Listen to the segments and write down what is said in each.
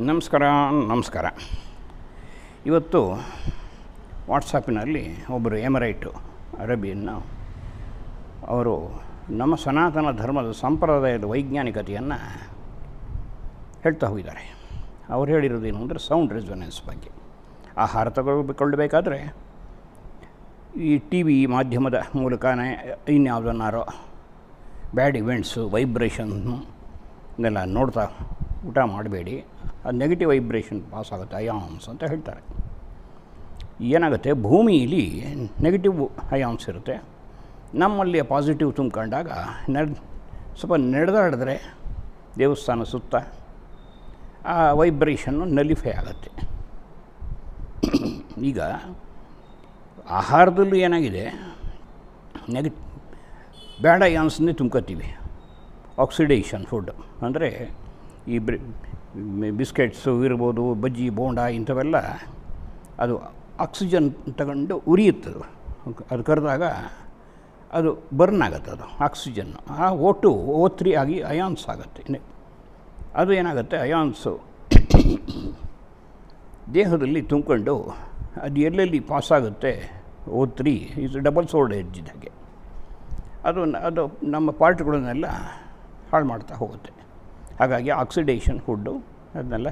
ನಮಸ್ಕಾರ. ಇವತ್ತು ವಾಟ್ಸಪ್ಪಿನಲ್ಲಿ ಒಬ್ಬರು ಎಮರೈಟು ಅರೇಬಿಯನ್ನು ಅವರು ನಮ್ಮ ಸನಾತನ ಧರ್ಮದ ಸಂಪ್ರದಾಯದ ವೈಜ್ಞಾನಿಕತೆಯನ್ನು ಹೇಳ್ತಾ ಹೋಗಿದ್ದಾರೆ. ಅವ್ರು ಹೇಳಿರೋದೇನು ಅಂದರೆ ಸೌಂಡ್ ರೆಸೊನೆನ್ಸ್ ಬಗ್ಗೆ. ಆಹಾರ ತಗೊಳ್ಬೇಕಾದ್ರೆ ಈ ಟಿ ವಿ ಮಾಧ್ಯಮದ ಮೂಲಕನೇ ಇನ್ಯಾವುದನ್ನಾರೋ ಬ್ಯಾಡ್ ಇವೆಂಟ್ಸು ವೈಬ್ರೇಷನ್ನು ಇದೆಲ್ಲ ನೋಡ್ತಾ ಊಟ ಮಾಡಬೇಡಿ, ಅದು ನೆಗೆಟಿವ್ ವೈಬ್ರೇಷನ್ ಪಾಸ್ ಆಗುತ್ತೆ, ಅಯಾನ್ಸ್ ಅಂತ ಹೇಳ್ತಾರೆ. ಏನಾಗುತ್ತೆ, ಭೂಮಿಯಲ್ಲಿ ನೆಗೆಟಿವ್ ಅಯಾನ್ಸ್ ಇರುತ್ತೆ, ನಮ್ಮಲ್ಲಿ ಪಾಸಿಟಿವ್ ತುಂಬ್ಕೊಂಡಾಗ ಸ್ವಲ್ಪ ನಡೆದಾಡಿದ್ರೆ ದೇವಸ್ಥಾನ ಸುತ್ತ ಆ ವೈಬ್ರೇಷನ್ನು ನಲಿಫೈ ಆಗುತ್ತೆ. ಈಗ ಆಹಾರದಲ್ಲೂ ಏನಾಗಿದೆ, ಬ್ಯಾಡ್ ಅಯಾನ್ಸನ್ನೇ ತುಂಬ್ಕೋತೀವಿ. ಆಕ್ಸಿಡೇಷನ್ ಫುಡ್ ಅಂದರೆ ಈ ಬಿಸ್ಕೆಟ್ಸು ಇರ್ಬೋದು, ಬಜ್ಜಿ ಬೋಂಡ ಇಂಥವೆಲ್ಲ ಅದು ಆಕ್ಸಿಜನ್ ತಗೊಂಡು ಉರಿಯುತ್ತದು. ಅದು ಕರೆದಾಗ ಅದು ಬರ್ನ್ ಆಗುತ್ತೆ, ಅದು ಆಕ್ಸಿಜನ್ನು ಆ O3 ಆಗಿ ಅಯಾನ್ಸ್ ಆಗುತ್ತೆ. ಅದು ಏನಾಗುತ್ತೆ, ಅಯಾನ್ಸು ದೇಹದಲ್ಲಿ ತುಂಬಿಕೊಂಡು ಅದು ಎಲ್ಲೆಲ್ಲಿ ಪಾಸಾಗುತ್ತೆ O3 ಇದು ಡಬಲ್ ಸೋಲ್ಡ್ ಎಡ್ಜ್ ಇದ್ದಾಗೆ ಅದು ನಮ್ಮ ಪಾರ್ಟ್ಗಳನ್ನೆಲ್ಲ ಹಾಳು ಮಾಡ್ತಾ ಹೋಗುತ್ತೆ. ಹಾಗಾಗಿ ಆಕ್ಸಿಡೇಷನ್ ಫುಡ್ಡು ಅದನ್ನೆಲ್ಲ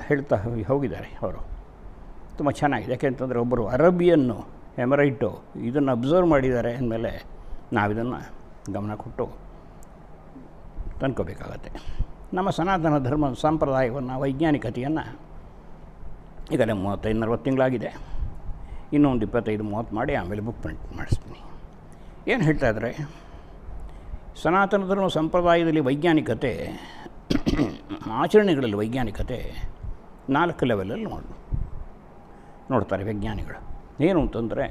ಹೇಳ್ತಾ ಹೋಗಿದ್ದಾರೆ ಅವರು. ತುಂಬ ಚೆನ್ನಾಗಿದೆ. ಯಾಕೆಂತಂದರೆ ಒಬ್ಬರು ಅರೇಬಿಯನ್ನು ಎಮರೈಟು ಇದನ್ನು ಅಬ್ಸರ್ವ್ ಮಾಡಿದ್ದಾರೆ ಅಂದಮೇಲೆ ನಾವಿದನ್ನು ಗಮನ ಕೊಟ್ಟು ತಂದ್ಕೋಬೇಕಾಗತ್ತೆ. ನಮ್ಮ ಸನಾತನ ಧರ್ಮದ ಸಂಪ್ರದಾಯವನ್ನು ವೈಜ್ಞಾನಿಕತೆಯನ್ನು ಈಗಲೇ 35-40 ತಿಂಗಳಾಗಿದೆ. ಇನ್ನೊಂದು 25-30 ಮಾಡಿ ಆಮೇಲೆ ಬುಕ್ ಪ್ರಿಂಟ್ ಮಾಡಿಸ್ತೀನಿ. ಏನು ಹೇಳ್ತಾಯಿದ್ರೆ, ಸನಾತನ ಧರ್ಮ ಸಂಪ್ರದಾಯದಲ್ಲಿ ವೈಜ್ಞಾನಿಕತೆ, ಆಚರಣೆಗಳಲ್ಲಿ ವೈಜ್ಞಾನಿಕತೆ 4 ಲೆವೆಲಲ್ಲಿ ನೋಡ್ತಾರೆ ವಿಜ್ಞಾನಿಗಳು. ಏನು ಅಂತಂದರೆ,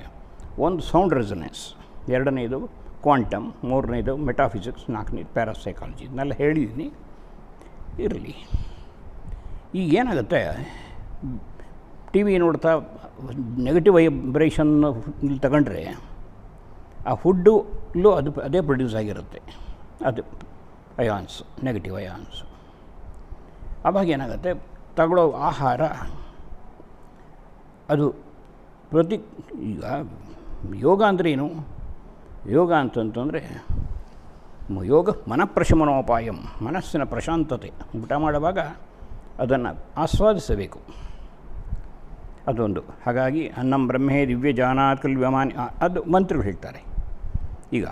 ಒಂದು ಸೌಂಡ್ ರೆಸೊನೆನ್ಸ್, 2ನೇದು ಕ್ವಾಂಟಮ್, 3ನೇದು ಮೆಟಾಫಿಸಿಕ್ಸ್, 4ನೇದು ಪ್ಯಾರಾಸೈಕಾಲಜಿ. ಇದನ್ನೆಲ್ಲ ಹೇಳಿದ್ದೀನಿ, ಇರಲಿ. ಈಗ ಏನಾಗುತ್ತೆ, ಟಿ ವಿ ನೋಡ್ತಾ ನೆಗೆಟಿವ್ ವೈಬ್ರೇಷನ್ ತಗೊಂಡ್ರೆ ಆ ಫುಡ್ಡಲ್ಲೂ ಅದೇ ಪ್ರೊಡ್ಯೂಸ್ ಆಗಿರುತ್ತೆ, ಅದು ಅಯಾನ್ಸ್, ನೆಗೆಟಿವ್ ಅಯಾನ್ಸು. ಆವಾಗ ಏನಾಗುತ್ತೆ, ತಗೊಳ್ಳೋ ಆಹಾರ ಅದು ಈಗ ಯೋಗ ಅಂದ್ರೇನು? ಯೋಗ ಅಂತಂತಂದರೆ ಯೋಗ ಮನಃಪ್ರಶಮನೋಪಾಯಂ, ಮನಸ್ಸಿನ ಪ್ರಶಾಂತತೆ. ಊಟ ಮಾಡುವಾಗ ಅದನ್ನು ಆಸ್ವಾದಿಸಬೇಕು, ಅದೊಂದು. ಹಾಗಾಗಿ ಅನ್ನಂ ಬ್ರಹ್ಮೇ ದಿವ್ಯ ಜಾನಾತ್ ಕಲ್ವ್ಯಮಾನಿ, ಅದು ಮಂತ್ರಗಳು ಹೇಳ್ತಾರೆ. ಈಗ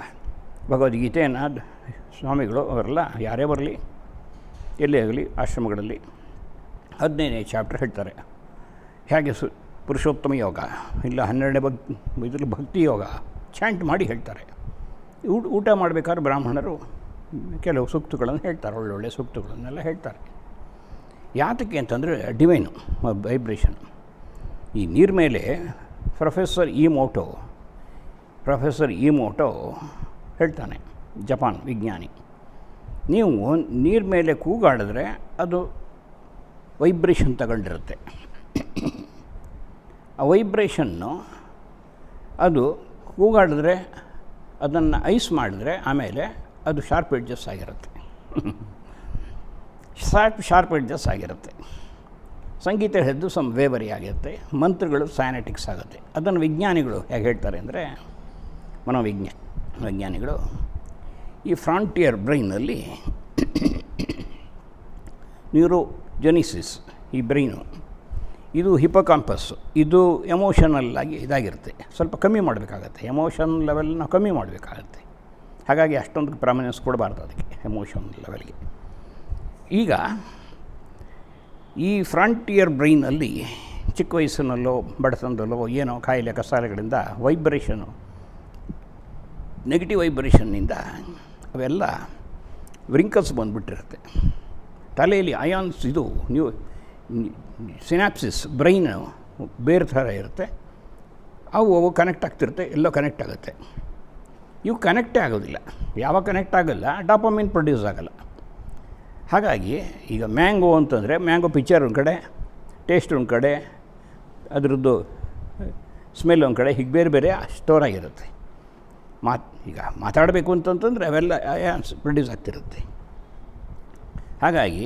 ಭಗವದ್ಗೀತೆಯನ್ನು ಸ್ವಾಮಿಗಳು ಅವರೆಲ್ಲ ಯಾರೇ ಬರಲಿ, ಎಲ್ಲೇ ಆಗಲಿ ಆಶ್ರಮಗಳಲ್ಲಿ 15ನೇ ಚಾಪ್ಟರ್ ಹೇಳ್ತಾರೆ. ಹೇಗೆ ಪುರುಷೋತ್ತಮ ಯೋಗ, ಇಲ್ಲ 12ನೇ ಇದರಲ್ಲಿ ಭಕ್ತಿ ಯೋಗ ಚಾಂಟ್ ಮಾಡಿ ಹೇಳ್ತಾರೆ. ಊಟ ಮಾಡಬೇಕಾದ್ರೆ ಬ್ರಾಹ್ಮಣರು ಕೆಲವು ಸೂಕ್ತಗಳನ್ನು ಹೇಳ್ತಾರೆ, ಒಳ್ಳೊಳ್ಳೆ ಸೂಕ್ತಗಳನ್ನೆಲ್ಲ ಹೇಳ್ತಾರೆ. ಯಾತಕ್ಕೆ ಅಂತಂದರೆ ಡಿವೈನು ವೈಬ್ರೇಷನ್. ಈ ನೀರ ಮೇಲೆ ಪ್ರೊಫೆಸರ್ ಇಮೋಟೋ ಹೇಳ್ತಾನೆ, ಜಪಾನ್ ವಿಜ್ಞಾನಿ, ನೀವು ನೀರ ಮೇಲೆ ಕೂಗಾಡಿದ್ರೆ ಅದು ವೈಬ್ರೇಷನ್ ತಗೊಂಡಿರುತ್ತೆ. ಆ ವೈಬ್ರೇಷನ್ನು ಅದು ಕೂಗಾಡಿದ್ರೆ ಅದನ್ನು ಐಸ್ ಮಾಡಿದ್ರೆ ಆಮೇಲೆ ಅದು ಶಾರ್ಪ್ ಎಡ್ಜಸ್ ಆಗಿರುತ್ತೆ. ಶಾರ್ಪ್ ಎಡ್ಜಸ್ ಆಗಿರುತ್ತೆ. ಸಂಗೀತ ಹೇಳಿದ್ದು ವೇವರಿ ಆಗಿರುತ್ತೆ, ಮಂತ್ರಗಳು ಸೈನೆಟಿಕ್ಸ್ ಆಗುತ್ತೆ. ಅದನ್ನು ವಿಜ್ಞಾನಿಗಳು ಹೇಗೆ ಹೇಳ್ತಾರೆ ಅಂದರೆ, ವೈಜ್ಞಾನಿಗಳು ಈ ಫ್ರಾಂಟಿಯರ್ ಬ್ರೈನಲ್ಲಿ ನ್ಯೂರೋಜೆನಿಸಿಸ್, ಈ ಬ್ರೈನು ಇದು ಹಿಪೋಕಾಂಪಸ್, ಇದು ಎಮೋಷನಲ್ಲಾಗಿ ಇದಾಗಿರುತ್ತೆ. ಸ್ವಲ್ಪ ಕಮ್ಮಿ ಮಾಡಬೇಕಾಗತ್ತೆ, ಎಮೋಷನ್ ಲೆವೆಲ್ನ ಕಮ್ಮಿ ಮಾಡಬೇಕಾಗತ್ತೆ. ಹಾಗಾಗಿ ಅಷ್ಟೊಂದು ಪ್ರಾಮಿನೆನ್ಸ್ ಕೊಡಬಾರ್ದು ಅದಕ್ಕೆ, ಎಮೋಷನ್ ಲೆವೆಲ್ಗೆ. ಈಗ ಈ ಫ್ರಾಂಟಿಯರ್ ಬ್ರೈನಲ್ಲಿ ಚಿಕ್ಕ ವಯಸ್ಸಿನಲ್ಲೋ ಬಡತನದಲ್ಲೋ ಏನೋ ಕಾಯಿಲೆ ಕಸಾಲೆಗಳಿಂದ ವೈಬ್ರೇಷನು, ನೆಗೆಟಿವ್ ವೈಬ್ರೇಷನ್ನಿಂದ ಅವೆಲ್ಲ ವ್ರಿಂಕಲ್ಸ್ ಬಂದುಬಿಟ್ಟಿರುತ್ತೆ. ತಲೆಯಲ್ಲಿ ಅಯಾನ್ಸ್, ಇದು ಸಿನಾಪ್ಸಿಸ್, ಬ್ರೈನು ಬೇರೆ ಥರ ಇರುತ್ತೆ, ಅವು ಕನೆಕ್ಟ್ ಆಗ್ತಿರುತ್ತೆ, ಎಲ್ಲೋ ಕನೆಕ್ಟ್ ಆಗುತ್ತೆ. ಇವು ಕನೆಕ್ಟೇ ಆಗೋದಿಲ್ಲ. ಯಾವಾಗ ಕನೆಕ್ಟ್ ಆಗೋಲ್ಲ, ಡಾಪಮಿನ್ ಪ್ರೊಡ್ಯೂಸ್ ಆಗೋಲ್ಲ. ಹಾಗಾಗಿ ಈಗ ಮ್ಯಾಂಗೋ ಅಂತಂದರೆ ಮ್ಯಾಂಗೋ ಪಿಕ್ಚರ್ ಒಂದು ಕಡೆ, ಟೇಸ್ಟ್ ಒಂದು ಕಡೆ, ಅದರದ್ದು ಸ್ಮೆಲ್ ಒಂದು ಕಡೆ, ಹೀಗೆ ಬೇರೆ ಬೇರೆ ಸ್ಟೋರ್ ಆಗಿರುತ್ತೆ. ಈಗ ಮಾತಾಡಬೇಕು ಅಂತಂತಂದರೆ ಅವೆಲ್ಲ ಪ್ರೊಡ್ಯೂಸ್ ಆಗ್ತಿರುತ್ತೆ. ಹಾಗಾಗಿ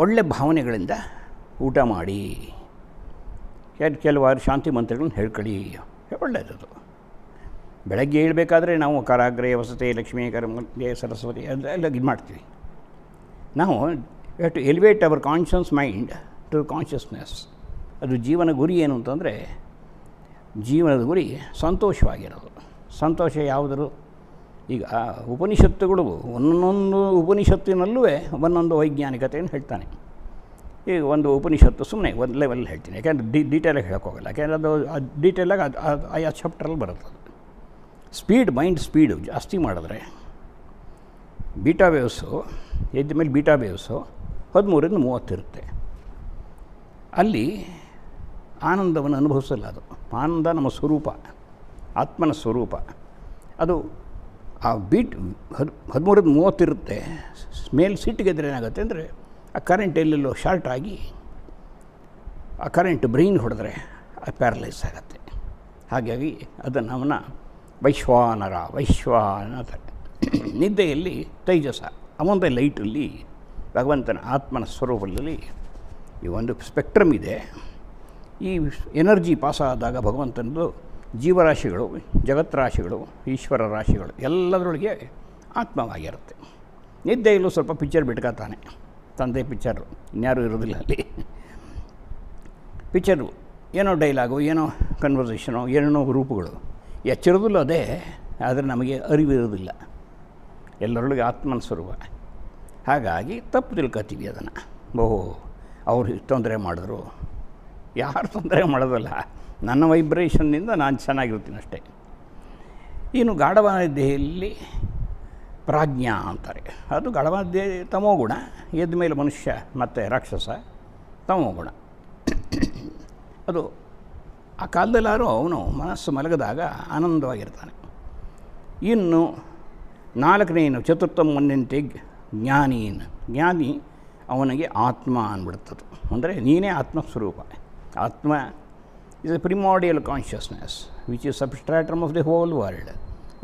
ಒಳ್ಳೆ ಭಾವನೆಗಳಿಂದ ಊಟ ಮಾಡಿ, ಕೆಲವಾರು ಶಾಂತಿ ಮಂತ್ರಗಳನ್ನ ಹೇಳ್ಕೊಳ್ಳಿ, ಒಳ್ಳೆಯದು. ಬೆಳಗ್ಗೆ ಹೇಳ್ಬೇಕಾದ್ರೆ ನಾವು ಕರಾಗ್ರೆ ವಸತೆ ಲಕ್ಷ್ಮೀ ಕರಮೆ ಸರಸ್ವತಿ ಅದೆಲ್ಲ ಇದು ಮಾಡ್ತೀವಿ. ನಾವು have to elevate our conscious mind to consciousness. ಅದು ಜೀವನ ಗುರಿ ಏನು ಅಂತಂದರೆ, ಜೀವನದ ಗುರಿ ಸಂತೋಷವಾಗಿರೋದು. ಸಂತೋಷ ಯಾವುದರು? ಈಗ ಉಪನಿಷತ್ತುಗಳು ಒಂದೊಂದು ಉಪನಿಷತ್ತಿನಲ್ಲೂ ಒಂದೊಂದು ವೈಜ್ಞಾನಿಕತೆಯನ್ನು ಹೇಳ್ತಾನೆ. ಈಗ ಒಂದು ಉಪನಿಷತ್ತು ಸುಮ್ಮನೆ ಒಂದು ಲೆವೆಲ್ ಹೇಳ್ತೀನಿ, ಯಾಕೆಂದರೆ ಡೀಟೇಲಾಗಿ ಹೇಳೋಕ್ಕೋಗಲ್ಲ, ಯಾಕೆಂದರೆ ಅದು ಡೀಟೇಲಾಗಿ ಆಯಾ ಚಾಪ್ಟ್ರಲ್ಲಿ ಬರುತ್ತೆ. ಮೈಂಡ್ ಸ್ಪೀಡು ಜಾಸ್ತಿ ಮಾಡಿದ್ರೆ ಬೀಟಾ ವೇವ್ಸು ಎದ್ದ ಮೇಲೆ ಬೀಟಾ ವೇವ್ಸು 13ರಿಂದ 30 ಇರುತ್ತೆ. ಅಲ್ಲಿ ಆನಂದವನ್ನು ಅನುಭವಿಸಲ್ಲ. ಅದು ಆನಂದ ನಮ್ಮ ಸ್ವರೂಪ, ಆತ್ಮನ ಸ್ವರೂಪ. ಅದು ಆ 13ರಿಂದ 30 ಇರುತ್ತೆ. ಮೇಲೆ ಸಿಟ್ಟಿಗೆದ್ರೆ ಏನಾಗುತ್ತೆ ಅಂದರೆ ಆ ಕರೆಂಟ್ ಎಲ್ಲೆಲ್ಲೋ ಶಾರ್ಟ್ ಆಗಿ ಆ ಕರೆಂಟ್ ಬ್ರೈನ್ ಹೊಡೆದ್ರೆ ಅದು ಪ್ಯಾರಲೈಸ್ ಆಗುತ್ತೆ. ಹಾಗಾಗಿ ಅದನ್ನು ಅವನ ವೈಶ್ವಾನರ ನಿದ್ದೆಯಲ್ಲಿ ತೈಜಸ ಅವಂದೇ ಲೈಟಲ್ಲಿ ಭಗವಂತನ ಆತ್ಮನ ಸ್ವರೂಪದಲ್ಲಿ ಈ ಒಂದು ಸ್ಪೆಕ್ಟ್ರಮ್ ಇದೆ. ಈ ಎನರ್ಜಿ ಪಾಸ್ ಆದಾಗ ಭಗವಂತನದು ಜೀವರಾಶಿಗಳು, ಜಗತ್ರಾಶಿಗಳು, ಈಶ್ವರ ರಾಶಿಗಳು ಎಲ್ಲದರೊಳಗೆ ಆತ್ಮವಾಗಿರುತ್ತೆ. ನಿದ್ದೆಯಲ್ಲೂ ಸ್ವಲ್ಪ ಪಿಕ್ಚರ್ ಬಿಟ್ಕೊತಾನೆ, ತಂದೆ ಪಿಕ್ಚರು, ಇನ್ಯಾರೂ ಇರೋದಿಲ್ಲ ಅಲ್ಲಿ. ಪಿಕ್ಚರು ಏನೋ ಡೈಲಾಗು, ಏನೋ ಕನ್ವರ್ಸೇಷನು, ಏನೋ ರೂಪಗಳು, ಎಚ್ಚರದಲ್ಲೂ ಅದೇ, ಆದರೆ ನಮಗೆ ಅರಿವಿರೋದಿಲ್ಲ. ಎಲ್ಲರೊಳಗೆ ಆತ್ಮನ ಸ್ವರೂಪ. ಹಾಗಾಗಿ ತಪ್ಪು ತಿಳ್ಕೊತೀವಿ ಅದನ್ನು. ಅವ್ರು ತೊಂದರೆ ಮಾಡಿದ್ರು. ಯಾರು ತೊಂದರೆ ಮಾಡೋದಲ್ಲ, ನನ್ನ ವೈಬ್ರೇಷನ್ನಿಂದ ನಾನು ಚೆನ್ನಾಗಿರ್ತೀನಿ ಅಷ್ಟೇ. ಇನ್ನು ಗಾಢವಾದ ದೇಹದಲ್ಲಿ ಪ್ರಾಜ್ಞಾ ಅಂತಾರೆ. ಅದು ಗಾಢವಾದ ದೇಹ ತಮೋಗುಣ. ಎದ್ದ ಮೇಲೆ ಮನುಷ್ಯ ಮತ್ತು ರಾಕ್ಷಸ ತಮೋಗುಣ. ಅದು ಆ ಕಾಲದಲ್ಲಾರು ಅವನು ಮನಸ್ಸು ಮಲಗಿದಾಗ ಆನಂದವಾಗಿರ್ತಾನೆ. ಇನ್ನು 4ನೇನು ಚತುರ್ಥಮನ್ಯಂತೆ ಜ್ಞಾನಿ ಅವನಿಗೆ ಆತ್ಮ ಅಂದ್ಬಿಡ್ತದೆ. ಅಂದರೆ ನೀನೇ ಆತ್ಮಸ್ವರೂಪ. ಆತ್ಮ is a primordial consciousness which is substratum of the whole world,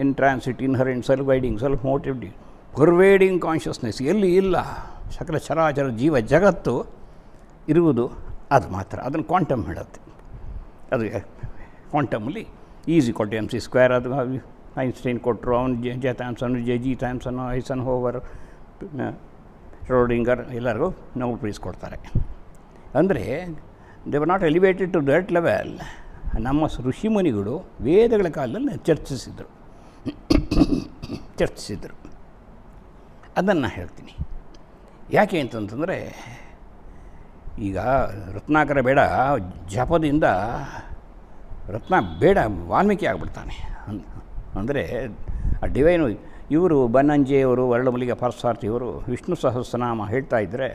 in transit, inherent, self-guiding, self-motivating, pervading consciousness. ಎಲ್ಲಿ ಇಲ್ಲ ಸಕಲ ಚರಾಚರ ಜೀವ ಜಗತ್ತು ಇರುವುದು ಅದು ಮಾತ್ರ. ಅದನ್ನು ಕ್ವಾಂಟಮ್ ಹೇಳುತ್ತೆ. ಅದು ಕ್ವಾಂಟಮಲ್ಲಿ E=mc². ಅದು ಐನ್ಸ್ಟೈನ್ ಕೊಟ್ಟರು, ಅವನು J Thomson, G Thomson, Eisenhower, Schrodinger ಎಲ್ಲರಿಗೂ ನೋಬೆಲ್ ಪ್ರೈಸ್ ಕೊಡ್ತಾರೆ. ಅಂದರೆ they were not elevated to that level. ನಮ್ಮ ಋಷಿಮುನಿಗಳು ವೇದಗಳ ಕಾಲದಲ್ಲಿ ಚರ್ಚಿಸಿದರು. ಅದನ್ನು ಹೇಳ್ತೀನಿ. ಯಾಕೆ ಅಂತಂತಂದರೆ, ಈಗ ರತ್ನಾಕರ ಬೇಡ, ಜಪದಿಂದ ರತ್ನ ಬೇಡ ವಾಲ್ಮೀಕಿ ಆಗಿಬಿಡ್ತಾನೆ. ಅಂದರೆ ಆ ಡಿವೈನು ಇವರು ಬನ್ನಂಜೆಯವರು, ವರಳಮಲ್ಲಿಗೆ ಪಾರ್ಸಾರ್ಥಿಯವರು ವಿಷ್ಣು ಸಹಸ್ರನಾಮ ಹೇಳ್ತಾ ಇದ್ದರೆ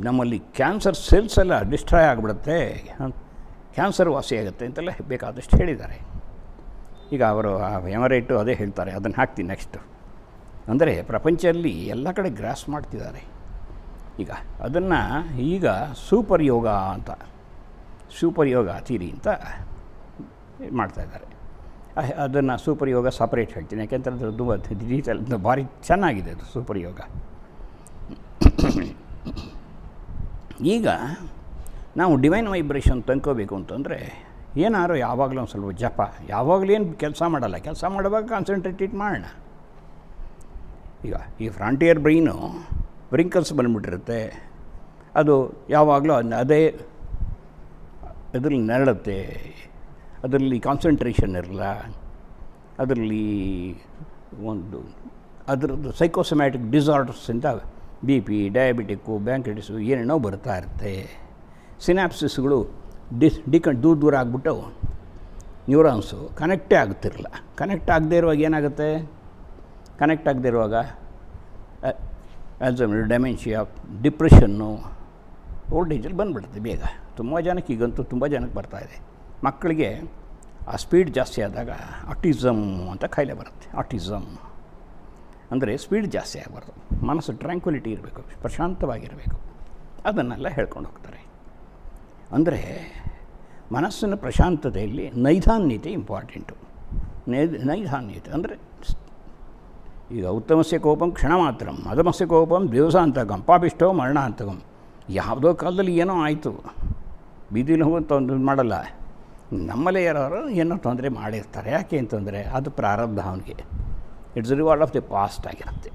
ನಮ್ಮಲ್ಲಿ ಕ್ಯಾನ್ಸರ್ ಸೆಲ್ಸ್ ಎಲ್ಲ ಡಿಸ್ಟ್ರಾಯ್ ಆಗಿಬಿಡುತ್ತೆ, ಕ್ಯಾನ್ಸರ್ ವಾಸಿಯಾಗುತ್ತೆ ಅಂತೆಲ್ಲ ಬೇಕಾದಷ್ಟು ಹೇಳಿದ್ದಾರೆ. ಈಗ ಅವರು ಆ ಎಮರೇಟು ಅದೇ ಹೇಳ್ತಾರೆ. ಅದನ್ನು ಹಾಕ್ತೀನಿ ನೆಕ್ಸ್ಟು. ಅಂದರೆ ಪ್ರಪಂಚದಲ್ಲಿ ಎಲ್ಲ ಕಡೆ ಗ್ರಾಸ್ ಮಾಡ್ತಿದ್ದಾರೆ. ಈಗ ಅದನ್ನು ಈಗ ಸೂಪರ್ ಯೋಗ ಅಂತ, ಸೂಪರ್ ಯೋಗ ಥೀರಿ ಅಂತ ಮಾಡ್ತಾಯಿದ್ದಾರೆ. ಅದನ್ನು ಸೂಪರ್ ಯೋಗ ಸಪ್ರೇಟ್ ಹೇಳ್ತೀನಿ, ಯಾಕೆಂತಂದರೆ ತುಂಬ ಡೀಟೇಲ್ ಭಾರಿ ಚೆನ್ನಾಗಿದೆ ಅದು ಸೂಪರ್ ಯೋಗ. ಈಗ ನಾವು ಡಿವೈನ್ ವೈಬ್ರೇಷನ್ ತಂದ್ಕೋಬೇಕು ಅಂತಂದರೆ ಏನಾದ್ರು ಯಾವಾಗಲೂ ಒಂದು ಸ್ವಲ್ಪ ಜಪ, ಯಾವಾಗಲೂ ಏನು ಕೆಲಸ ಮಾಡಲ್ಲ, ಕೆಲಸ ಮಾಡುವಾಗ ಕಾನ್ಸಂಟ್ರೇಟೆಡ್ ಮಾಡೋಣ. ಈಗ ಈ ಫ್ರಾಂಟಿಯರ್ ಬ್ರೈನು ವ್ರಿಂಕಲ್ಸ್ ಬಂದುಬಿಟ್ಟಿರುತ್ತೆ. ಅದು ಯಾವಾಗಲೂ ಅದೇ ಅದರಲ್ಲಿ ನರಳುತ್ತೆ, ಅದರಲ್ಲಿ ಕಾನ್ಸಂಟ್ರೇಷನ್ ಇರಲ್ಲ, ಅದರಲ್ಲಿ ಒಂದು ಅದರದ್ದು ಸೈಕೋಸಮ್ಯಾಟಿಕ್ ಡಿಸಾರ್ಡರ್ಸಿಂದ BP, ಡಯಾಬಿಟಿಕ್ಕು, ಬ್ಯಾಂಕ್ರೈಟಿಸು ಏನೇನೋ ಬರ್ತಾ ಇರುತ್ತೆ. ಸಿನಾಪ್ಸಿಸ್ಗಳು ದೂರ ಆಗಿಬಿಟ್ಟು ನ್ಯೂರಾನ್ಸು ಕನೆಕ್ಟೇ ಆಗುತ್ತಿರಲ್ಲ. ಕನೆಕ್ಟ್ ಆಗದೇ ಇರುವಾಗ ಏನಾಗುತ್ತೆ? ಕನೆಕ್ಟ್ ಆಗದೇ ಇರುವಾಗ ಆಲ್ಝೈಮರ್, ಡೆಮೆನ್ಷಿಯಾ, ಡಿಪ್ರೆಷನ್ನು, ಓಲ್ಡ್ ಏಜಲ್ಲಿ ಬಂದುಬಿಡುತ್ತೆ ಬೇಗ. ತುಂಬ ಜನಕ್ಕೆ ಈಗಂತೂ ತುಂಬ ಜನಕ್ಕೆ ಬರ್ತಾಯಿದೆ. ಮಕ್ಕಳಿಗೆ ಆ ಸ್ಪೀಡ್ ಜಾಸ್ತಿ ಆದಾಗ ಆಟಿಸಮ್ ಅಂತ ಕಾಯಿಲೆ ಬರುತ್ತೆ. ಆಟಿಸಮ್ ಅಂದರೆ ಸ್ಪೀಡ್ ಜಾಸ್ತಿ ಆಗಬಾರ್ದು, ಮನಸ್ಸು ಟ್ರ್ಯಾಂಕ್ವಿಲಿಟಿ ಇರಬೇಕು, ಪ್ರಶಾಂತವಾಗಿರಬೇಕು. ಅದನ್ನೆಲ್ಲ ಹೇಳ್ಕೊಂಡು ಹೋಗ್ತಾರೆ. ಅಂದರೆ ಮನಸ್ಸಿನ ಪ್ರಶಾಂತತೆಯಲ್ಲಿ ನೈಧಾನ್ಯತೆ ಇಂಪಾರ್ಟೆಂಟು. ನೈಧಾನ್ಯತೆ ಅಂದರೆ ಈಗ ಉತ್ತಮಸ್ಯ ಕೋಪಂ ಕ್ಷಣ ಮಾತ್ರ, ಅಧಮಸ್ಯ ಕೋಪಂ ದಿವಸಾಂತಕಂ, ಪಾಪಿಷ್ಟೋ ಮರಣಾಂತಕಂ. ಯಾವುದೋ ಕಾಲದಲ್ಲಿ ಏನೋ ಆಯಿತು, ಬೀದಿಲಿ ಹೋಗಿ ತೊಂದರೆ ಮಾಡಲ್ಲ, ನಮ್ಮಲ್ಲೇ ಯಾರು ಏನೋ ತೊಂದರೆ ಮಾಡಿರ್ತಾರೆ. ಯಾಕೆ ಅಂತಂದರೆ ಅದು ಪ್ರಾರಬ್ಧ ಅವನಿಗೆ, it's reward of the past ಆಗಿರುತ್ತೆ.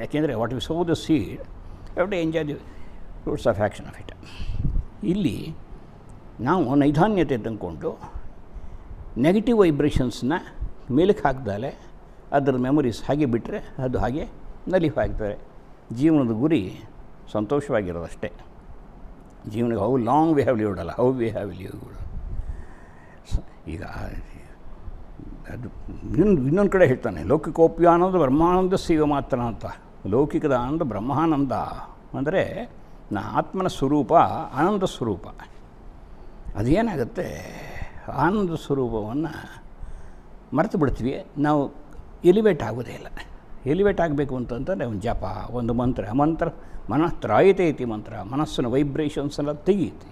ಯಾಕೆಂದರೆ what we sow the seed have to enjoy the fruits of action of it. ಇಲ್ಲಿ ನಾವು ನೈಧಾನ್ಯತೆ ತಂದ್ಕೊಂಡು ನೆಗೆಟಿವ್ ವೈಬ್ರೇಷನ್ಸ್ನ ಮೇಲಕ್ಕೆ ಹಾಕ್ದಾಲೆ ಅದರ ಮೆಮೊರೀಸ್ ಹಾಗೆ ಬಿಟ್ಟರೆ ಅದು ಹಾಗೆ ನಲಿಫ್ ಆಗ್ತದೆ. ಜೀವನದ ಗುರಿ ಸಂತೋಷವಾಗಿರೋದಷ್ಟೇ. ಜೀವನಕ್ಕೆ how long we have lived ಅಲ್ಲ, ಹೌ ವಿ ಹ್ಯಾವ್ ಲಿವ್ಡ್. ಈಗ ಅದು ಇನ್ನೊಂದು ಕಡೆ ಹೇಳ್ತಾನೆ, ಲೌಕಿಕೋಪ್ಯಾನಂದ ಬ್ರಹ್ಮಾನಂದ ಸೇವೆ ಮಾತ್ರ ಅಂತ. ಲೌಕಿಕದ ಆನಂದ ಬ್ರಹ್ಮಾನಂದ ಅಂದರೆ ಆತ್ಮನ ಸ್ವರೂಪ ಆನಂದ ಸ್ವರೂಪ. ಅದೇನಾಗುತ್ತೆ, ಆನಂದ ಸ್ವರೂಪವನ್ನು ಮರೆತು ಬಿಡ್ತೀವಿ ನಾವು, ಎಲಿವೇಟ್ ಆಗೋದೇ ಇಲ್ಲ. ಎಲಿವೇಟ್ ಆಗಬೇಕು ಅಂತಂದರೆ ಒಂದು ಜಪ, ಒಂದು ಮಂತ್ರ ಮನಃತ್ರಾಯತೆ ಐತಿ ಮಂತ್ರ, ಮನಸ್ಸಿನ ವೈಬ್ರೇಷನ್ಸ್ ಎಲ್ಲ ತೆಗೀತಿ.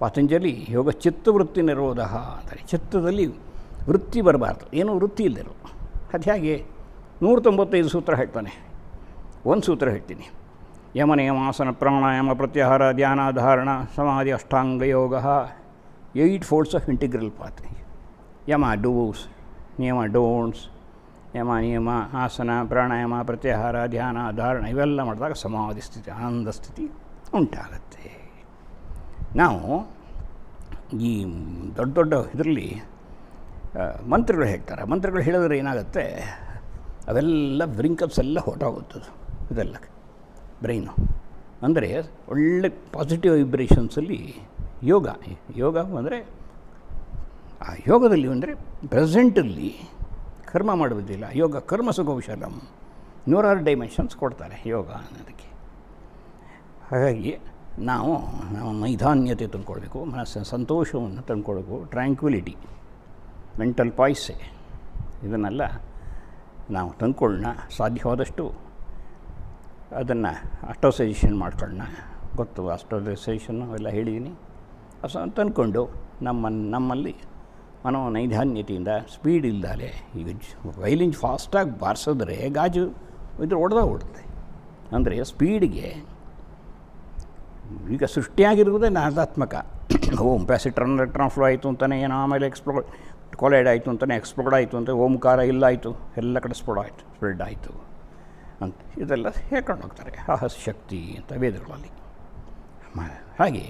ಪತಂಜಲಿ ಯೋಗ ಚಿತ್ತವೃತ್ತಿ ನಿರೋಧ ಅಂತಾರೆ. ಚಿತ್ತದಲ್ಲಿ ವೃತ್ತಿ ಬರಬಾರ್ದು, ಏನೂ ವೃತ್ತಿ ಇಲ್ಲದಿರೋ. ಅದು ಹೇಗೆ 195 ಸೂತ್ರ ಹೇಳ್ತಾನೆ. ಒಂದು ಸೂತ್ರ ಹೇಳ್ತೀನಿ. ಯಮನಿಯಮಾಸನ ಪ್ರಾಣಾಯಾಮ ಪ್ರತ್ಯಾಹಾರ ಧ್ಯಾನ ಧಾರಣ ಸಮಾಧಿ ಅಷ್ಟಾಂಗ ಯೋಗ 8 ಫೋಲ್ಡ್ಸ್ ಆಫ್ ಇಂಟಿಗ್ರಲ್ ಪಾತ್. ಯಮ ಡೂಸ್, ನಿಯಮ ಡೋಂಟ್ಸ್, ಯಮ ನಿಯಮ ಆಸನ ಪ್ರಾಣಾಯಾಮ ಪ್ರತ್ಯಾಹಾರ ಧ್ಯಾನ ಧಾರಣ ಇವೆಲ್ಲ ಮಾಡಿದಾಗ ಸಮಾಧಿ ಸ್ಥಿತಿ ಆನಂದ ಸ್ಥಿತಿ ಉಂಟಾಗತ್ತೆ. ನಾವು ಈ ದೊಡ್ಡ ದೊಡ್ಡ ಇದರಲ್ಲಿ ಮಂತ್ರಗಳು ಹೇಳ್ತಾರೆ. ಮಂತ್ರಗಳು ಹೇಳಿದ್ರೆ ಏನಾಗುತ್ತೆ, ಅವೆಲ್ಲ ಬ್ರಿಂಕಪ್ಸ್ ಎಲ್ಲ ಹೊರಟೋಗುತ್ತದೆ. ಇದೆಲ್ಲ ಬ್ರೈನು ಅಂದರೆ ಒಳ್ಳೆ ಪಾಸಿಟಿವ್ ವೈಬ್ರೇಷನ್ಸಲ್ಲಿ ಯೋಗ ಅಂದರೆ ಆ ಯೋಗದಲ್ಲಿ ಅಂದರೆ ಪ್ರೆಸೆಂಟಲ್ಲಿ ಕರ್ಮ ಮಾಡುವುದಿಲ್ಲ. ಯೋಗ ಕರ್ಮಸು ಕೌಶಲಂ, 106 ಡೈಮೆನ್ಷನ್ಸ್ ಕೊಡ್ತಾರೆ ಯೋಗ ಅನ್ನೋದಕ್ಕೆ. ಹಾಗಾಗಿ ನಾವು ನೈಧಾನ್ಯತೆ ತಂದ್ಕೊಳ್ಬೇಕು, ಮನಸ್ಸಿನ ಸಂತೋಷವನ್ನು ತಂದ್ಕೊಳ್ಬೇಕು, ಟ್ರ್ಯಾಂಕ್ವಿಲಿಟಿ, ಮೆಂಟಲ್ ಪಾಯ್ಸೆ, ಇದನ್ನೆಲ್ಲ ನಾವು ತಂದ್ಕೊಳ್ಳೋಣ. ಸಾಧ್ಯವಾದಷ್ಟು ಅದನ್ನು ಅಸ್ಟೋಸೈಜೇಷನ್ ಮಾಡ್ಕೊಳ್ಳೋಣ. ಗೊತ್ತು ಅಸ್ಟೋಸೈಜೇಷನ್ನು ಎಲ್ಲ ಹೇಳಿದ್ದೀನಿ. ತಂದ್ಕೊಂಡು ನಮ್ಮಲ್ಲಿ ನೈಧಾನ್ಯತೆಯಿಂದ ಸ್ಪೀಡ್ ಇಲ್ದಾಲೆ, ಈಗ ವೈಲಿನ್ ಫಾಸ್ಟಾಗಿ ಬಾರಿಸಿದ್ರೆ ಗಾಜು ಇದ್ರ ಓಡುತ್ತೆ. ಅಂದರೆ ಸ್ಪೀಡಿಗೆ ಈಗ ಸೃಷ್ಟಿಯಾಗಿರುವುದೇ ನಾದಾತ್ಮಕ. ಪ್ಯಾಸಿಟ್ರನ್ ಎಲೆಕ್ಟ್ರಾನ್ ಫ್ಲೋ ಆಯಿತು ಅಂತಲೇ ಏನೋ, ಆಮೇಲೆ ಕೊಲೈಡ್ ಆಯಿತು ಅಂತಲೇ ಎಕ್ಸ್ಪ್ಲೋಡ್ ಆಯಿತು ಅಂತ, ಓಂಕಾರ ಇಲ್ಲ ಆಯಿತು, ಎಲ್ಲ ಕಡೆ ಸ್ಪ್ರೆಡ್ ಆಯಿತು ಅಂತ ಇದೆಲ್ಲ ಹೇಳ್ಕೊಂಡು ಹೋಗ್ತಾರೆ. ಶಕ್ತಿ ಅಂತ ವೇದಗಳಲ್ಲಿ. ಹಾಗೆ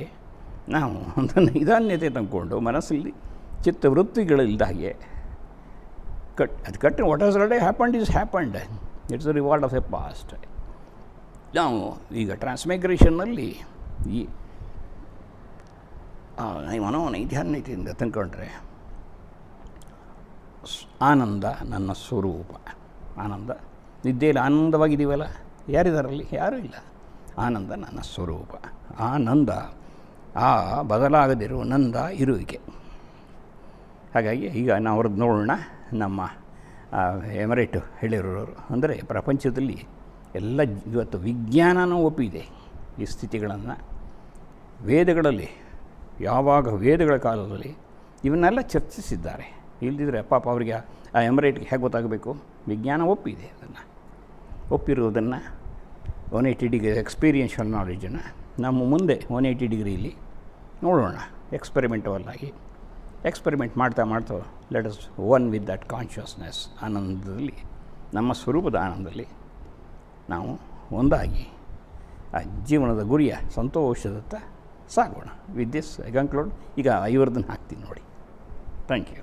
ನಾವು ಒಂದು ನಿಧಾನ್ಯತೆ ತಂದ್ಕೊಂಡು ಮನಸ್ಸಲ್ಲಿ ಚಿತ್ತವೃತ್ತಿಗಳಿಲ್ದ ಹಾಗೆ ಕಟ್ಟು what as already happened is happened, it's the reward of A past. ನಾವು ಈಗ ಟ್ರಾನ್ಸ್ಮೈಗ್ರೇಷನ್ನಲ್ಲಿ ಈ ನೈಧಾನ್ಯತೆಯಿಂದ ತಂದ್ಕೊಂಡ್ರೆ ಆನಂದ ನನ್ನ ಸ್ವರೂಪ. ಆನಂದ ನಿದ್ದೆಯಲ್ಲಿ ಆನಂದವಾಗಿದ್ದೀವಲ್ಲ, ಯಾರಿದಾರಲ್ಲಿ? ಯಾರೂ ಇಲ್ಲ. ಆನಂದ ನನ್ನ ಸ್ವರೂಪ. ಆನಂದ ಬದಲಾಗದಿರುವ ನಂದ ಇರುವಿಕೆ. ಹಾಗಾಗಿ ಈಗ ನಾವು ಅವ್ರದ್ದು ನೋಡೋಣ. ನಮ್ಮ ಎಮರೇಟ್ ಹೇಳಿರೋರು ಅಂದರೆ ಪ್ರಪಂಚದಲ್ಲಿ ಎಲ್ಲ ಇವತ್ತು ವಿಜ್ಞಾನನೂ ಒಪ್ಪಿದೆ ಈ ಸ್ಥಿತಿಗಳನ್ನು. ವೇದಗಳಲ್ಲಿ ಯಾವಾಗ ವೇದಗಳ ಕಾಲದಲ್ಲಿ ಇವನ್ನೆಲ್ಲ ಚರ್ಚಿಸಿದ್ದಾರೆ. ಇಲ್ಲದಿದ್ದರೆ ಪಾಪ ಅವರಿಗೆ ಆ ಎಮರೇಟ್ಗೆ ಹೇಗೆ ಗೊತ್ತಾಗಬೇಕು? ವಿಜ್ಞಾನ ಒಪ್ಪಿದೆ. ಅದನ್ನು ಒಪ್ಪಿರುವುದನ್ನು 180 ಡಿಗ್ರಿ ಎಕ್ಸ್ಪೀರಿಯನ್ಷಿಯಲ್ ನಾಲೆಜನ್ನು ನಮ್ಮ ಮುಂದೆ 180 ಡಿಗ್ರಿಯಲ್ಲಿ ನೋಡೋಣ. ಎಕ್ಸ್ಪೆರಿಮೆಂಟವಲ್ ಆಗಿ ಎಕ್ಸ್ಪೆರಿಮೆಂಟ್ ಮಾಡ್ತಾ let us one with that consciousness. ಆನಂದದಲ್ಲಿ, ನಮ್ಮ ಸ್ವರೂಪದ ಆನಂದದಲ್ಲಿ ನಾವು ಒಂದಾಗಿ ಆ ಜೀವನದ ಗುರಿಯ ಸಂತೋಷದತ್ತ ಸಾಗೋಣ. With this I conclude. ಈಗ 5 ಹಾಕ್ತೀನಿ ನೋಡಿ. Thank you.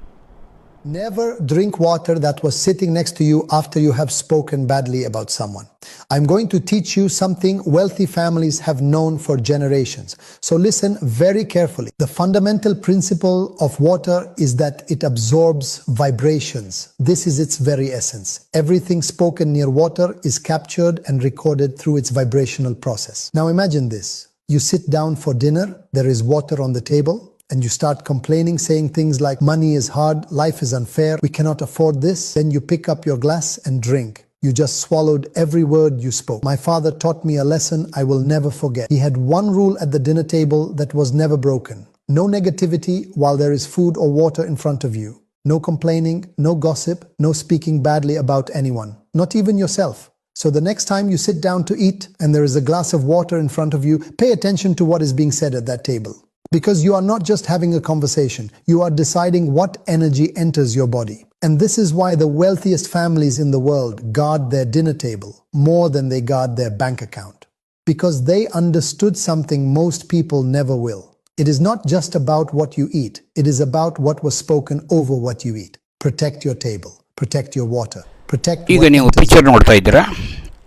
Never drink water that was sitting next to you after you have spoken badly about someone. I'm going to teach you something wealthy families have known for generations. So listen very carefully. The fundamental principle of water is that it absorbs vibrations. This is its very essence. Everything spoken near water is captured and recorded through its vibrational process. Now imagine this. You sit down for dinner, there is water on the table, and you start complaining, saying things like, money is hard, life is unfair, we cannot afford this. Then you pick up your glass and drink. You just swallowed every word you spoke. My father taught me a lesson I will never forget. He had one rule at the dinner table that was never broken. No negativity while there is food or water in front of you. No complaining, no gossip, no speaking badly about anyone, not even yourself. So the next time you sit down to eat and there is a glass of water in front of you, pay attention to what is being said at that table. Because you are not just having a conversation, you are deciding what energy enters your body. And this is why the wealthiest families in the world guard their dinner table more than they guard their bank account. Because they understood something most people never will. It is not just about what you eat, it is about what was spoken over what you eat. Protect your table, protect your water, protect ಈಗ what ನೀವು enters. Picture ನೋಡ್ತಾ ಇದ್ದೀರಾ.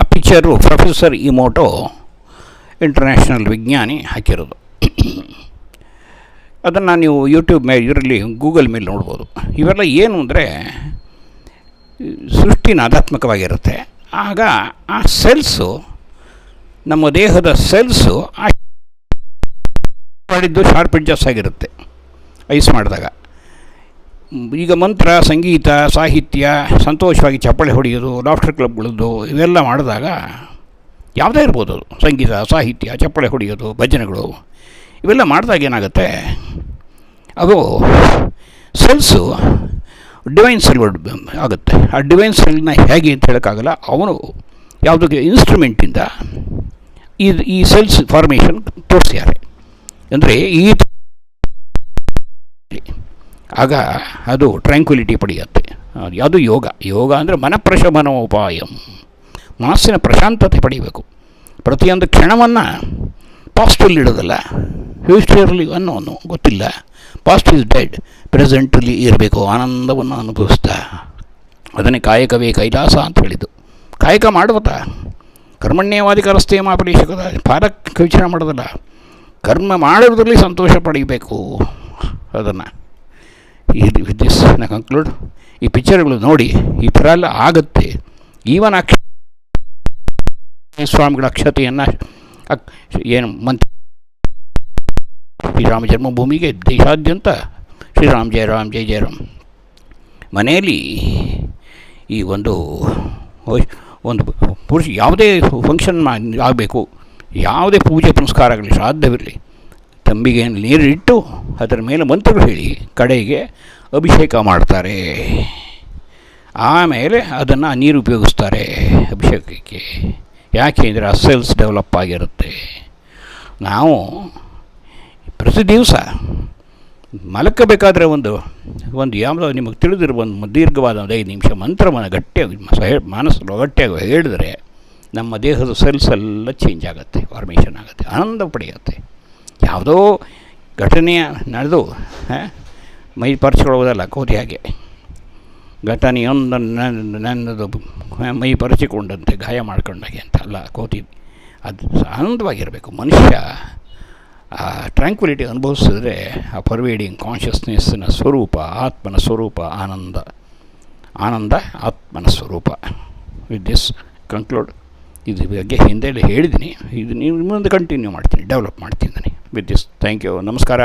ಆ picture professor ಇಮೋಟೋ international ವಿಜ್ಞಾನಿ ಹಾಕಿರೋದು. ಅದನ್ನು ನೀವು YouTube ಮೇಲೆ ಇದರಲ್ಲಿ ಗೂಗಲ್ ಮೇಲೆ ನೋಡ್ಬೋದು. ಇವೆಲ್ಲ ಏನು ಅಂದರೆ ಸೃಷ್ಟಿ ನಾದಾತ್ಮಕವಾಗಿರುತ್ತೆ. ಆಗ ಆ ಸೆಲ್ಸು, ನಮ್ಮ ದೇಹದ ಸೆಲ್ಸು ಮಾಡಿದ್ದು ಶಾರ್ಪ್ ಎಡ್ಜಸ್ ಆಗಿರುತ್ತೆ ಐಸ್ ಮಾಡಿದಾಗ. ಈಗ ಮಂತ್ರ, ಸಂಗೀತ, ಸಾಹಿತ್ಯ, ಸಂತೋಷವಾಗಿ ಚಪ್ಪಾಳೆ ಹೊಡೆಯೋದು, ಲಾಫ್ಟರ್ ಕ್ಲಬ್ಗಳದ್ದು ಇವೆಲ್ಲ ಮಾಡಿದಾಗ ಯಾವುದೇ ಇರ್ಬೋದು, ಅದು ಸಂಗೀತ, ಸಾಹಿತ್ಯ, ಚಪ್ಪಾಳೆ ಹೊಡೆಯೋದು, ಭಜನೆಗಳು ಇವೆಲ್ಲ ಮಾಡಿದಾಗ ಏನಾಗುತ್ತೆ, ಅದು ಸೆಲ್ಸು ಡಿವೈನ್ ಸೆಲ್ ಆಗುತ್ತೆ. ಆ ಡಿವೈನ್ ಸೆಲ್ನ ಹೇಗೆ ಅಂತ ಹೇಳೋಕ್ಕಾಗಲ್ಲ. ಅವನು ಯಾವುದಕ್ಕೆ ಇನ್ಸ್ಟ್ರೂಮೆಂಟಿಂದ ಈ ಸೆಲ್ಸ್ ಫಾರ್ಮೇಷನ್ ತೋರಿಸ್ಯಾರೆ. ಅಂದರೆ ಆಗ ಅದು ಟ್ರ್ಯಾಂಕ್ವಿಲಿಟಿ ಪಡೆಯುತ್ತೆ. ಅದು ಯೋಗ. ಯೋಗ ಅಂದರೆ ಮನಃಪ್ರಶಮನೋಪಾಯಂ, ಮನಸ್ಸಿನ ಪ್ರಶಾಂತತೆ ಪಡೆಯಬೇಕು. ಪ್ರತಿಯೊಂದು ಕ್ಷಣವನ್ನು ಪಾಸ್ಟಲ್ಲಿ ಇಡೋದಲ್ಲ, ಫ್ಯೂಚರಲ್ಲಿ ಅನ್ನೋನು ಗೊತ್ತಿಲ್ಲ. ಪಾಸ್ಟ್ ಈಸ್ ಡೆಡ್, ಪ್ರೆಸೆಂಟಲ್ಲಿ ಇರಬೇಕು, ಆನಂದವನ್ನು ಅನುಭವಿಸ್ತಾ. ಅದನ್ನೇ ಕಾಯಕವೇ ಕೈಲಾಸ ಅಂತ ಹೇಳಿದ್ದು. ಕಾಯಕ ಮಾಡುತ್ತಾ ಕರ್ಮಣ್ಯವಾದಿಕರಸ್ತೆ ಮಾಪರೀಕ್ಷಕದ ಪಾರಕ್ಕೆ ವಿಚಾರ ಮಾಡೋದಲ್ಲ, ಕರ್ಮ ಮಾಡೋದ್ರಲ್ಲಿ ಸಂತೋಷ ಪಡೀಬೇಕು. ಅದನ್ನು ವಿತ್ ದಿಸ್ ನಾ ಕನ್ಕ್ಲೂಡ್. ಈ ಪಿಕ್ಚರ್ಗಳು ನೋಡಿ, ಈ ಥರ ಎಲ್ಲ ಆಗುತ್ತೆ. ಈವನ್ ಸ್ವಾಮಿಗಳ ಅಕ್ಷತೆಯನ್ನು ಏನು ಶ್ರೀರಾಮ ಜನ್ಮಭೂಮಿಗೆ ದೇಶಾದ್ಯಂತ ಶ್ರೀರಾಮ್ ಜಯ ರಾಮ್ ಜಯ ಜಯ ರಾಮ್. ಮನೆಯಲ್ಲಿ ಈ ಒಂದು ಪುರುಷ ಯಾವುದೇ ಫಂಕ್ಷನ್ ಆಗಬೇಕು, ಯಾವುದೇ ಪೂಜೆ ಪುನಸ್ಕಾರಗಳು ಶ್ರಾದ್ದವಿರಲಿ, ತಂಬಿಗೆ ನೀರಿಟ್ಟು ಅದರ ಮೇಲೆ ಮಂತ್ರಗಳು ಹೇಳಿ ಕಡೆಗೆ ಅಭಿಷೇಕ ಮಾಡ್ತಾರೆ. ಆಮೇಲೆ ಅದನ್ನು ನೀರು ಉಪಯೋಗಿಸ್ತಾರೆ ಅಭಿಷೇಕಕ್ಕೆ. ಯಾಕೆ ಅಂದರೆ ಆ ಸೆಲ್ಸ್ ಡೆವಲಪ್ ಆಗಿರುತ್ತೆ. ನಾವು ಪ್ರತಿ ದಿವಸ ಮಲಕ್ಕಬೇಕಾದ್ರೆ ಒಂದು ಯಾವುದೋ ನಿಮಗೆ ತಿಳಿದಿರುವ ಒಂದು ದೀರ್ಘವಾದ 5 ನಿಮಿಷ ಮಂತ್ರವನ್ನು ಗಟ್ಟಿಯಾಗಿ ಮನಸ್ಸು ಗಟ್ಟಿಯಾಗಿ ಹೇಳಿದ್ರೆ ನಮ್ಮ ದೇಹದ ಸೆಲ್ಸ್ ಎಲ್ಲ ಚೇಂಜ್ ಆಗುತ್ತೆ, ಫಾರ್ಮೇಷನ್ ಆಗುತ್ತೆ, ಆನಂದ ಪಡೆಯುತ್ತೆ. ಯಾವುದೋ ಘಟನೆಯ ನಡೆದು ಮೈ ಪರಚಿಕೊಳ್ಳೋದಲ್ಲ, ಕೋತಿ ಹಾಗೆ ಘಟನೆಯೊಂದು ನನ್ನದು ಮೈ ಪರಚಿಕೊಂಡಂತೆ ಗಾಯ ಮಾಡ್ಕೊಂಡಾಗೆ ಅಂತ ಅಲ್ಲ, ಕೋತಿ ಅದು ಆನಂದವಾಗಿರಬೇಕು. ಮನುಷ್ಯ ಆ ಟ್ರ್ಯಾಂಕ್ವಿಲಿಟಿ ಅನುಭವಿಸಿದ್ರೆ ಆ ಪರ್ವೇಡಿಂಗ್ ಕಾನ್ಷಿಯಸ್ನೆಸ್ಸಿನ ಸ್ವರೂಪ, ಆತ್ಮನ ಸ್ವರೂಪ ಆನಂದ ಆತ್ಮನ ಸ್ವರೂಪ. With this conclude. ಇದ್ರ ಬಗ್ಗೆ ಹಿಂದೆ ಹೇಳಿದ್ದೀನಿ, ಇದು ನೀವು ಮುಂದೆ ಕಂಟಿನ್ಯೂ ಮಾಡ್ತೀನಿ, ಡೆವಲಪ್ ಮಾಡ್ತೀನಿ ವಿತ್ ದಿಸ್. Thank you. ನಮಸ್ಕಾರ.